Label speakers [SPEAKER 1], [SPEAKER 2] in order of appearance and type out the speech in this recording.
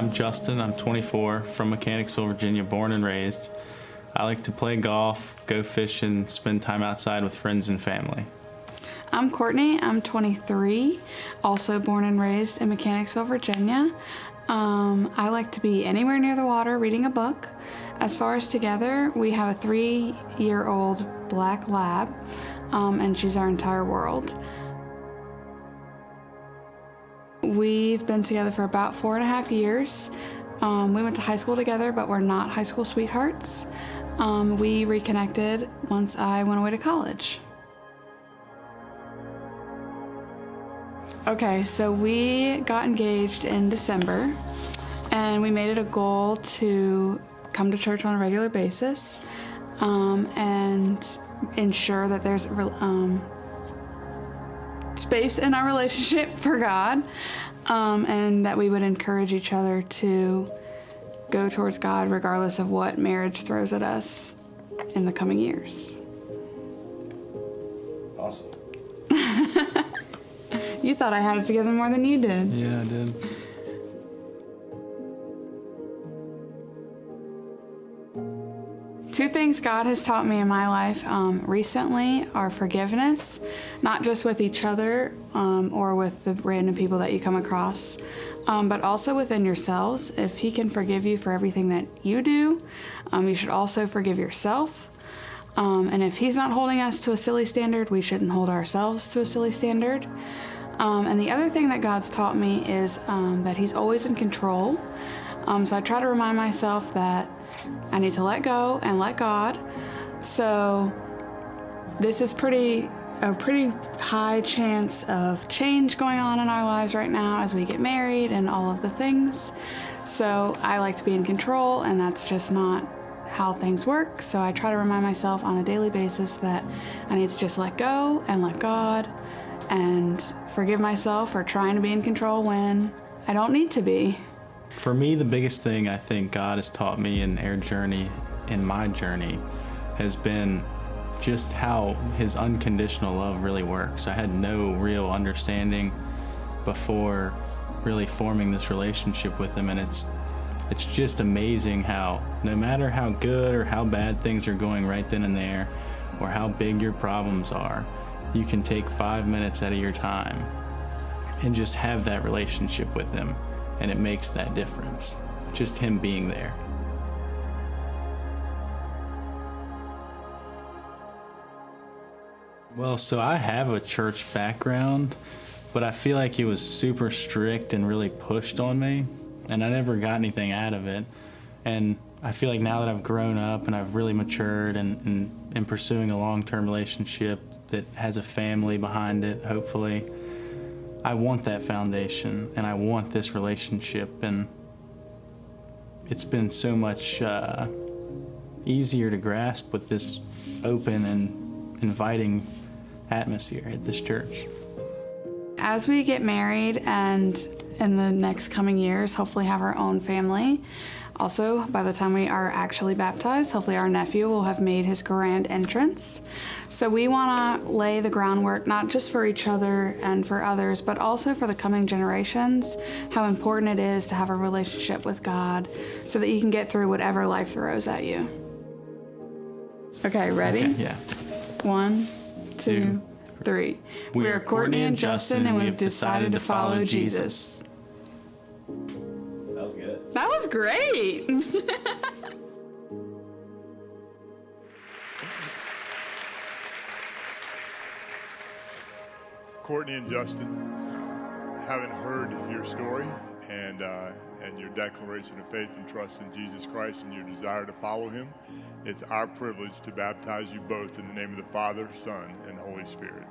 [SPEAKER 1] I'm Justin. I'm 24, from Mechanicsville, Virginia, born and raised. I like to play golf, go fishing, spend time outside with friends and family.
[SPEAKER 2] I'm Courtney. I'm 23, also born and raised in Mechanicsville, Virginia. I like to be anywhere near the water reading a book. As far as together, we have a 3-year-old black lab, and she's our entire world. We've been together for about 4.5 years. We went to high school together, but we're not high school sweethearts. We reconnected once I went away to college. Okay, so we got engaged in December, and we made it a goal to come to church on a regular basis, and ensure that there's space in our relationship for God, and that we would encourage each other to go towards God regardless of what marriage throws at us in the coming years.
[SPEAKER 3] Awesome.
[SPEAKER 2] You thought I had it together more than you did.
[SPEAKER 1] Yeah, I did.
[SPEAKER 2] Two things God has taught me in my life recently are forgiveness, not just with each other or with the random people that you come across, but also within yourselves. If He can forgive you for everything that you do, you should also forgive yourself. And if He's not holding us to a silly standard, we shouldn't hold ourselves to a silly standard. And the other thing that God's taught me is that He's always in control. So I try to remind myself that I need to let go and let God. So this is a pretty high chance of change going on in our lives right now as we get married and all of the things. So I like to be in control, and that's just not how things work. So I try to remind myself on a daily basis that I need to just let go and let God and forgive myself for trying to be in control when I don't need to be.
[SPEAKER 1] For me, the biggest thing I think God has taught me in our journey, in my journey, has been just how His unconditional love really works. I had no real understanding before really forming this relationship with Him, and it's just amazing how no matter how good or how bad things are going right then and there, or how big your problems are, you can take 5 minutes out of your time and just have that relationship with Him, and it makes that difference. Just Him being there. Well, so I have a church background, but I feel like it was super strict and really pushed on me, and I never got anything out of it. And I feel like now that I've grown up and I've really matured and in pursuing a long-term relationship that has a family behind it, hopefully, I want that foundation and I want this relationship, and it's been so much easier to grasp with this open and inviting atmosphere at this church.
[SPEAKER 2] As we get married and in the next coming years, hopefully have our own family. Also, by the time we are actually baptized, hopefully our nephew will have made his grand entrance. So we want to lay the groundwork, not just for each other and for others, but also for the coming generations, how important it is to have a relationship with God so that you can get through whatever life throws at you. Okay, ready?
[SPEAKER 1] Okay, yeah.
[SPEAKER 2] 1, 2, 3. We are Courtney and Justin, and we've decided to follow Jesus.
[SPEAKER 3] That was good.
[SPEAKER 2] That was great.
[SPEAKER 4] Courtney and Justin, having heard your story and your declaration of faith and trust in Jesus Christ and your desire to follow Him, it's our privilege to baptize you both in the name of the Father, Son, and Holy Spirit.